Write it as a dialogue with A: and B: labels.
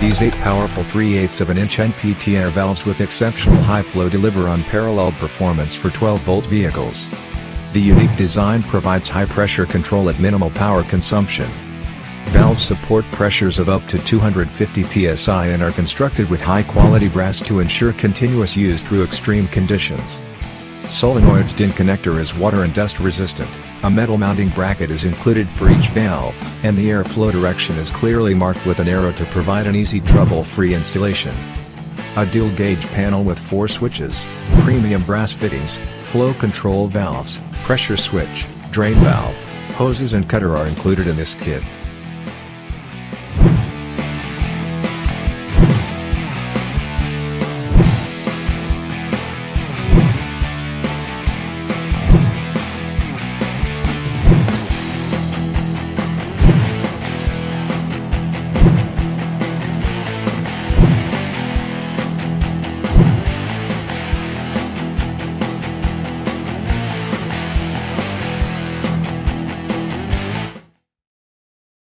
A: These 8 powerful 3/8 NPT air valves with exceptional high flow deliver unparalleled performance for 12-volt vehicles. The unique design provides high pressure control at minimal power consumption. Valves support pressures of up to 250 psi and are constructed with high-quality brass to ensure continuous use through extreme conditions. Solenoid's DIN connector is water and dust resistant, a metal mounting bracket is included for each valve, and the airflow direction is clearly marked with an arrow to provide an easy trouble-free installation. A dual-gauge panel with 4 switches, premium brass fittings, flow control valves, pressure switch, drain valve, hoses and cutter are included in this kit.